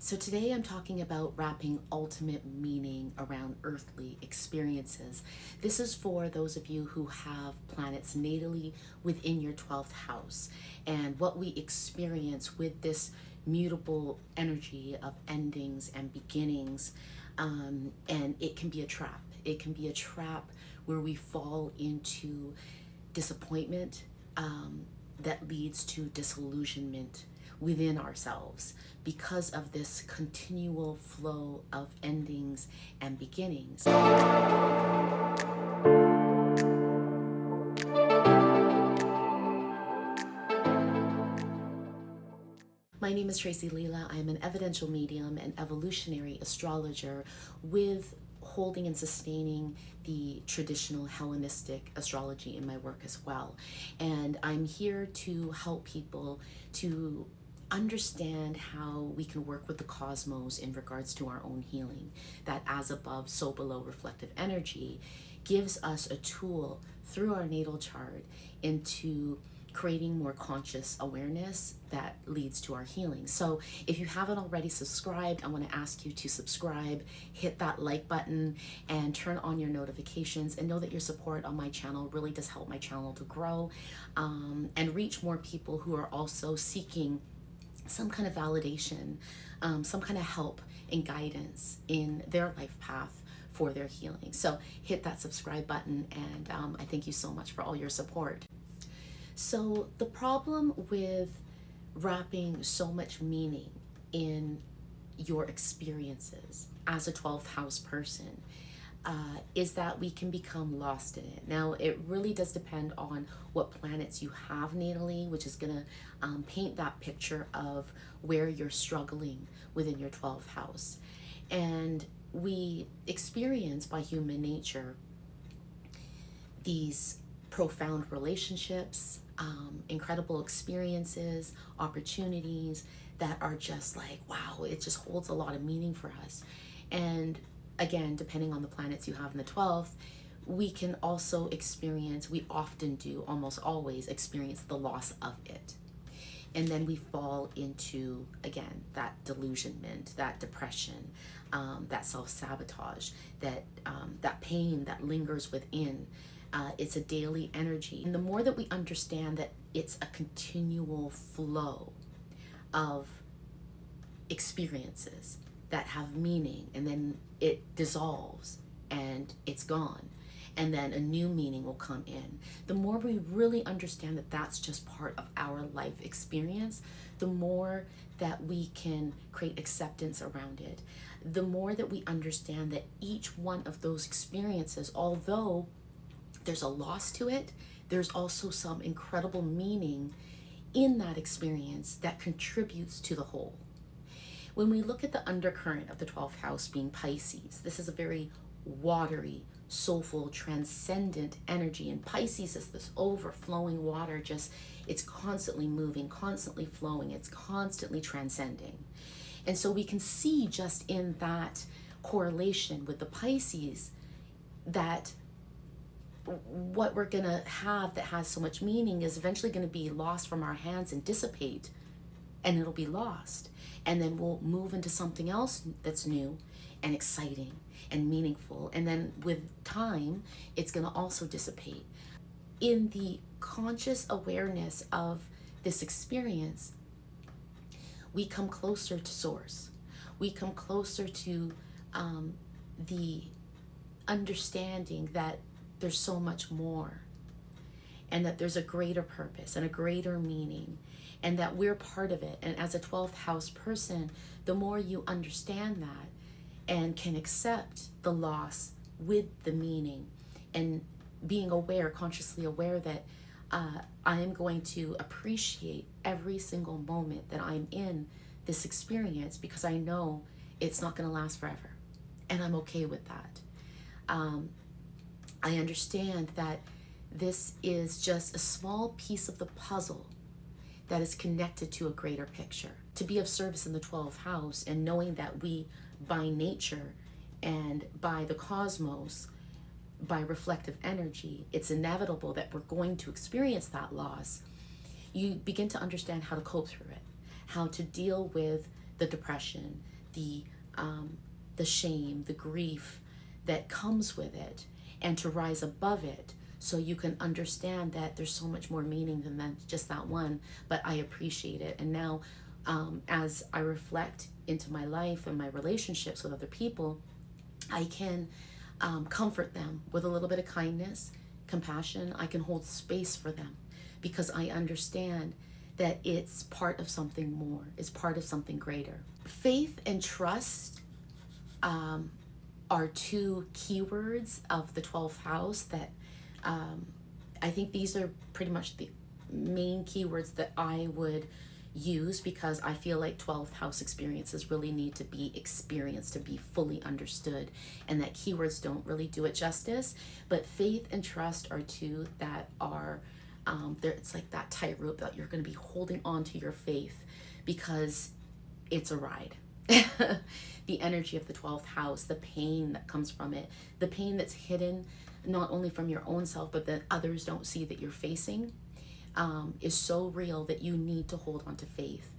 So today I'm talking about wrapping ultimate meaning around earthly experiences. This is for those of you who have planets natally within your 12th house, and what we experience with this mutable energy of endings and beginnings. And it can be a trap. It can be a trap where we fall into disappointment that leads to disillusionment within ourselves because of this continual flow of endings and beginnings. My name is Tracy Leela. I am an evidential medium and evolutionary astrologer with holding and sustaining the traditional Hellenistic astrology in my work as well. And I'm here to help people to understand how we can work with the cosmos in regards to our own healing. That as above, so below reflective energy gives us a tool through our natal chart into creating more conscious awareness that leads to our healing. So if you haven't already subscribed, I want to ask you to subscribe, hit that like button, and turn on your notifications, and know that your support on my channel really does help my channel to grow and reach more people who are also seeking some kind of validation, some kind of help and guidance in their life path for their healing. So hit that subscribe button, and I thank you so much for all your support. So the problem with wrapping so much meaning in your experiences as a 12th house person is that we can become lost in it. Now, it really does depend on what planets you have natally, which is going to paint that picture of where you're struggling within your 12th house. And we experience by human nature these profound relationships, incredible experiences, opportunities that are just like, wow, it just holds a lot of meaning for us. And again, depending on the planets you have in the 12th, we can also experience, we often do, almost always experience the loss of it. And then we fall into, again, that delusionment, that depression, that self-sabotage, that pain that lingers within. It's a daily energy. And the more that we understand that it's a continual flow of experiences that have meaning, and then it dissolves and it's gone, and then a new meaning will come in. The more we really understand that that's just part of our life experience, the more that we can create acceptance around it. The more that we understand that each one of those experiences, although there's a loss to it, there's also some incredible meaning in that experience that contributes to the whole. When we look at the undercurrent of the 12th house being Pisces, this is a very watery, soulful, transcendent energy. And Pisces is this overflowing water, it's constantly moving, constantly flowing, it's constantly transcending. And so we can see just in that correlation with the Pisces that what we're gonna have that has so much meaning is eventually gonna be lost from our hands and dissipate, and it'll be lost. And then we'll move into something else that's new and exciting and meaningful. And then with time, it's gonna also dissipate. In the conscious awareness of this experience, we come closer to source. We come closer to the understanding that there's so much more, and that there's a greater purpose and a greater meaning, and that we're part of it. And as a 12th house person, the more you understand that and can accept the loss with the meaning, and being aware, consciously aware that I am going to appreciate every single moment that I'm in this experience, because I know it's not going to last forever, and I'm okay with that. I understand that this is just a small piece of the puzzle that is connected to a greater picture. To be of service in the 12th house, and knowing that we, by nature and by the cosmos, by reflective energy, it's inevitable that we're going to experience that loss. You begin to understand how to cope through it, how to deal with the depression, the shame, the grief that comes with it, and to rise above it, so you can understand that there's so much more meaning than just that one. But I appreciate it. And now, as I reflect into my life and my relationships with other people, I can comfort them with a little bit of kindness, compassion. I can hold space for them because I understand that it's part of something more, it's part of something greater. Faith and trust are two keywords of the 12th house that I think these are pretty much the main keywords that I would use, because I feel like 12th house experiences really need to be experienced to be fully understood, and that keywords don't really do it justice. But faith and trust are two that are there. It's like that tightrope that you're going to be holding on to your faith, because it's a ride. The energy of the 12th house, the pain that comes from it, the pain that's hidden not only from your own self but that others don't see that you're facing, is so real that you need to hold on to faith.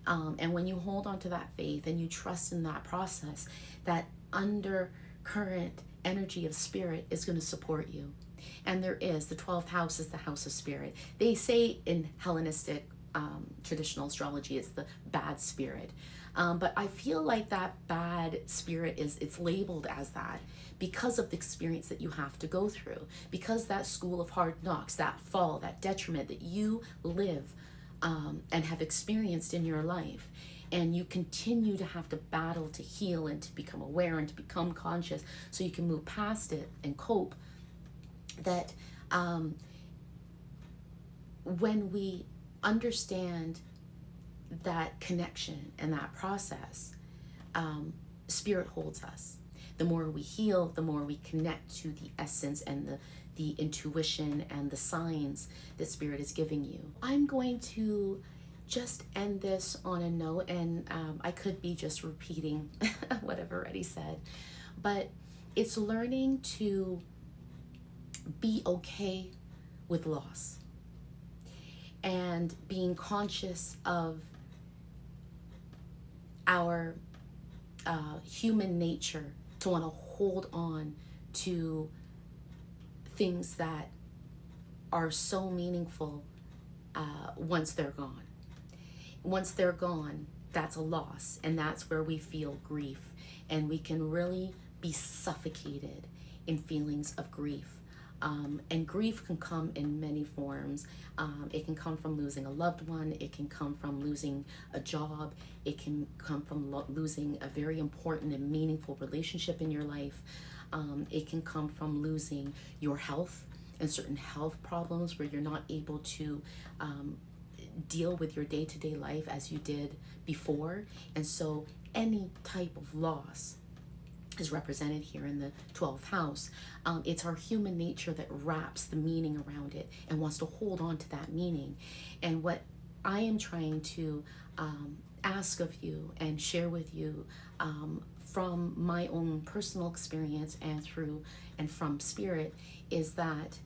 And when you hold on to that faith and you trust in that process, that undercurrent energy of spirit is going to support you. And there is, the 12th house is the house of spirit. They say in Hellenistic traditional astrology it's the bad spirit. But I feel like that bad spirit it's labeled as that because of the experience that you have to go through, because that school of hard knocks, that fall, that detriment that you live and have experienced in your life. And you continue to have to battle to heal and to become aware and to become conscious so you can move past it and cope. That when we understand that connection and that process, spirit holds us. The more we heal, the more we connect to the essence and the intuition and the signs that spirit is giving you. I'm going to just end this on a note, and I could be just repeating what I've already said, but it's learning to be okay with loss and being conscious of our human nature to want to hold on to things that are so meaningful once they're gone. Once they're gone, that's a loss, and that's where we feel grief, and we can really be suffocated in feelings of grief. And grief can come in many forms. It can come from losing a loved one. It can come from losing a job. It can come from losing a very important and meaningful relationship in your life. It can come from losing your health and certain health problems where you're not able to deal with your day-to-day life as you did before. And so any type of loss is represented here in the 12th house. It's our human nature that wraps the meaning around it and wants to hold on to that meaning. And what I am trying to ask of you and share with you from my own personal experience and from spirit is that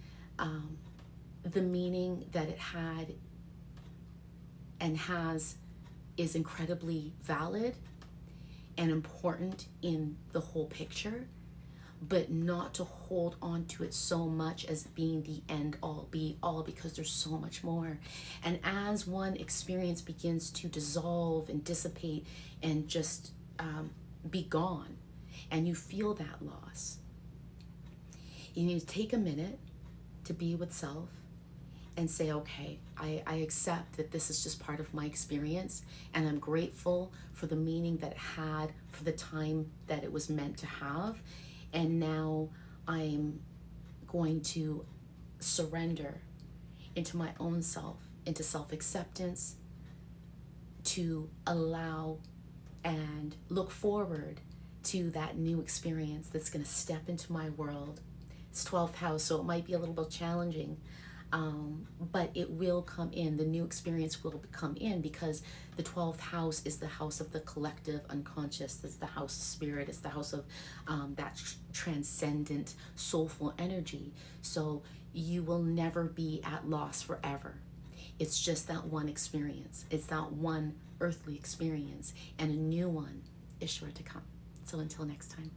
the meaning that it had and has is incredibly valid and important in the whole picture, but not to hold on to it so much as being the end all be all, because there's so much more. And as one experience begins to dissolve and dissipate and just be gone, and you feel that loss, you need to take a minute to be with self and say, okay, I accept that this is just part of my experience, and I'm grateful for the meaning that it had for the time that it was meant to have. And now I'm going to surrender into my own self, into self-acceptance, to allow and look forward to that new experience that's going to step into my world. It's 12th house, so it might be a little bit challenging. But it will come in. The new experience will come in because the 12th house is the house of the collective unconscious. It's the house of spirit. It's the house of that transcendent, soulful energy. So you will never be at loss forever. It's just that one experience. It's that one earthly experience, and a new one is sure to come. So until next time.